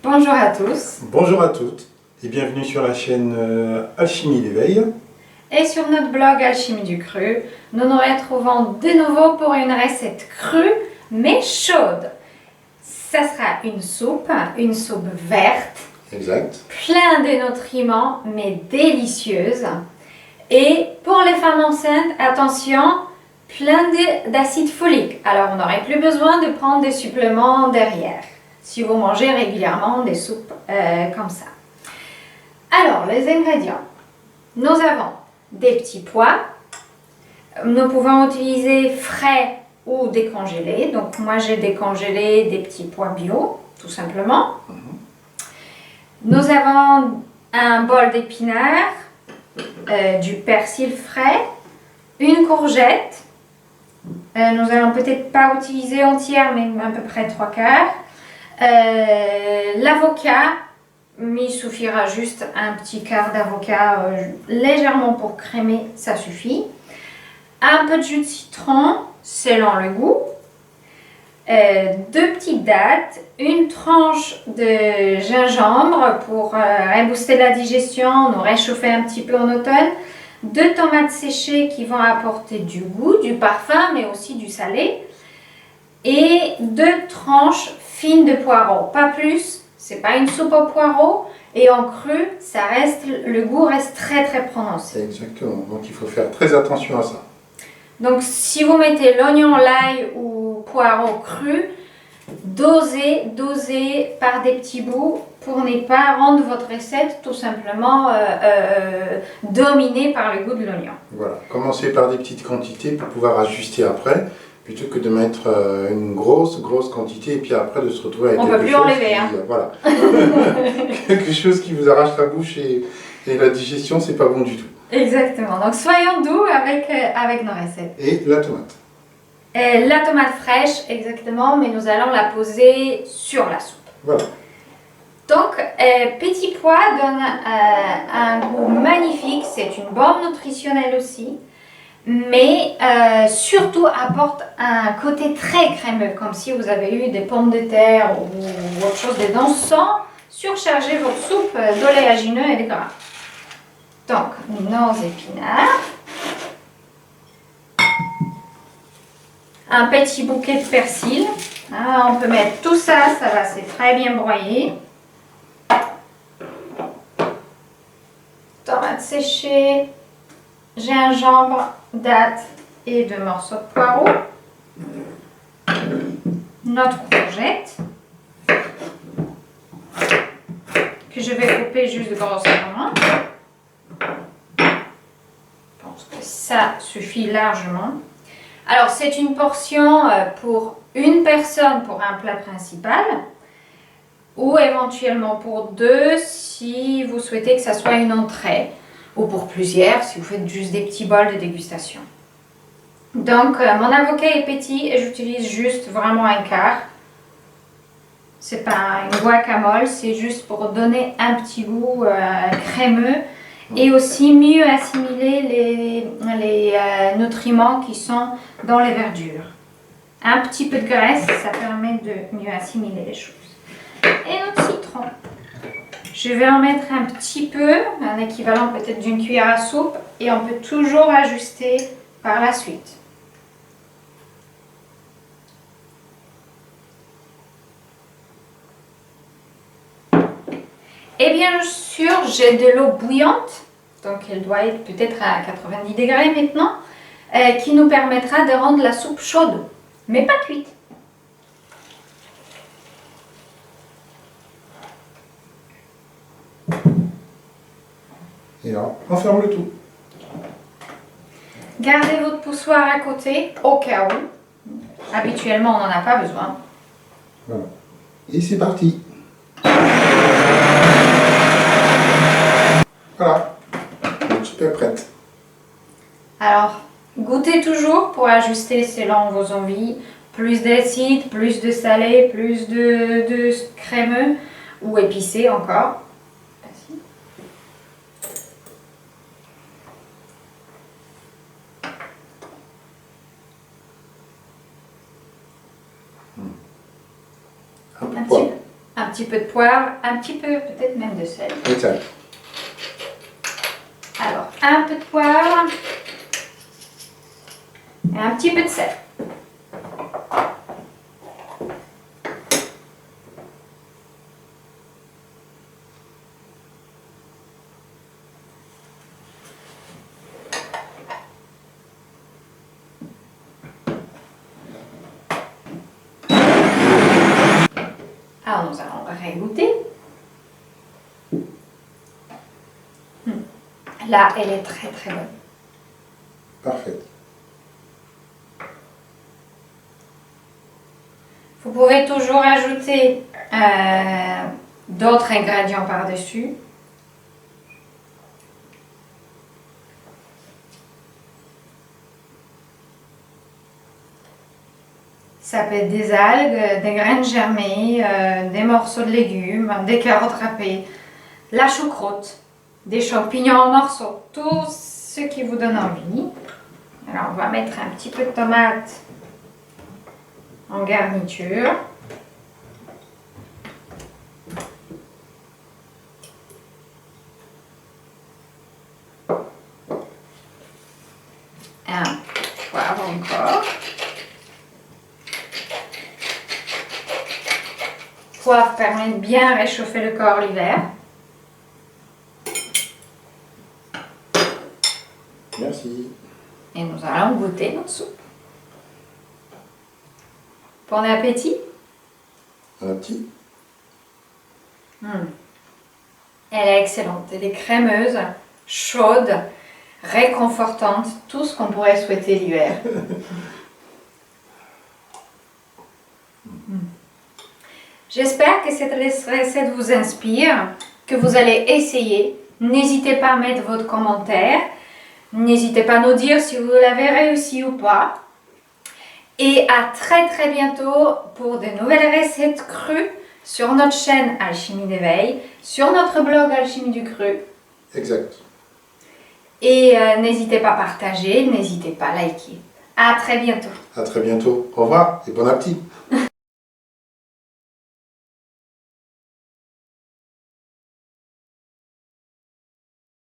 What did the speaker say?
Bonjour à tous. Bonjour à toutes et bienvenue sur la chaîne Alchimie d'éveil. Et sur notre blog Alchimie du Cru, nous nous retrouvons de nouveau pour une recette crue mais chaude. Ça sera une soupe verte, Exact. plein de nutriments mais délicieuse. Et pour les femmes enceintes, attention, plein d'acide folique. Alors on n'aurait plus besoin de prendre des suppléments derrière, si vous mangez régulièrement des soupes comme ça. Alors, les ingrédients. Nous avons des petits pois. Nous pouvons utiliser frais ou décongelés. Donc, moi, j'ai décongelé des petits pois bio, tout simplement. Nous avons un bol d'épinards, du persil frais, une courgette. Nous allons peut-être pas utiliser entière, mais à peu près 3/4. L'avocat, mais il suffira juste un petit quart d'avocat légèrement pour crémer, ça suffit. Un peu de jus de citron selon le goût. 2 petites dattes, une tranche de gingembre pour rebooster la digestion, nous réchauffer un petit peu en automne. 2 tomates séchées qui vont apporter du goût, du parfum, mais aussi du salé. Et 2 tranches fines de poireaux, pas plus, c'est pas une soupe aux poireaux. Et en cru, le goût reste très très prononcé. Exactement, donc il faut faire très attention à ça. Donc si vous mettez l'oignon, l'ail ou poireau cru, dosez par des petits bouts pour ne pas rendre votre recette tout simplement dominée par le goût de l'oignon. Voilà, commencez par des petites quantités pour pouvoir ajuster après, plutôt que de mettre une grosse quantité et puis après de se retrouver avec quelque chose enlever, hein. Voilà, quelque chose qui vous arrache la bouche et la digestion, c'est pas bon du tout. Exactement, donc soyons doux avec nos recettes. Et la tomate. La tomate fraîche, exactement, mais nous allons la poser sur la soupe. Voilà. Donc, petit pois donne un goût magnifique, c'est une bombe nutritionnelle aussi, mais surtout apporte un côté très crémeux, comme si vous avez eu des pommes de terre ou autre chose dedans, sans surcharger votre soupe d'oléagineux et de gras. Donc, nos épinards. Un petit bouquet de persil. On peut mettre tout ça, c'est très bien broyé. Tomates séchées, gingembre, dattes et 2 morceaux de poireaux. Notre courgette, que je vais couper juste grossièrement. Je pense que ça suffit largement. Alors, c'est une portion pour une personne pour un plat principal ou éventuellement pour 2 si vous souhaitez que ça soit une entrée ou pour plusieurs si vous faites juste des petits bols de dégustation. Donc, mon avocat est petit et j'utilise juste vraiment un quart. C'est pas une guacamole, c'est juste pour donner un petit goût crémeux. Et aussi mieux assimiler les nutriments qui sont dans les verdures. Un petit peu de graisse, ça permet de mieux assimiler les choses. Et notre citron. Je vais en mettre un petit peu, un équivalent peut-être d'une cuillère à soupe, et on peut toujours ajuster par la suite. Et bien sûr, j'ai de l'eau bouillante, donc elle doit être peut-être à 90 degrés maintenant, qui nous permettra de rendre la soupe chaude, mais pas cuite. Et là, on ferme le tout. Gardez votre poussoir à côté, au cas où. Habituellement, on n'en a pas besoin. Voilà. Et c'est parti. Voilà, la soupe est prête. Alors, goûtez toujours pour ajuster selon vos envies. Plus d'acide, plus de salé, plus de crémeux ou épicé encore. un petit peu de poivre, un petit peu peut-être même de sel. Exact. Alors, un peu de poivre et un petit peu de sel. Alors, nous allons régoûter. Là, elle est très très bonne. Parfait. Vous pouvez toujours ajouter d'autres ingrédients par-dessus. Ça peut être des algues, des graines germées, des morceaux de légumes, des carottes râpées, la choucroute, des champignons en morceaux, tout ce qui vous donne envie. Alors on va mettre un petit peu de tomate en garniture. Un poivre encore. Poivre permet de bien réchauffer le corps l'hiver. Merci. Et nous allons goûter notre soupe. Bon appétit. Un petit. Elle est excellente. Elle est crémeuse, chaude, réconfortante, tout ce qu'on pourrait souhaiter l'hiver. J'espère que cette recette vous inspire, que vous allez essayer. N'hésitez pas à mettre votre commentaire. N'hésitez pas à nous dire si vous l'avez réussi ou pas. Et à très très bientôt pour de nouvelles recettes crues sur notre chaîne Alchimie d'éveil, sur notre blog Alchimie du cru. Exact. Et n'hésitez pas à partager, n'hésitez pas à liker. À très bientôt. À très bientôt. Au revoir et bon appétit.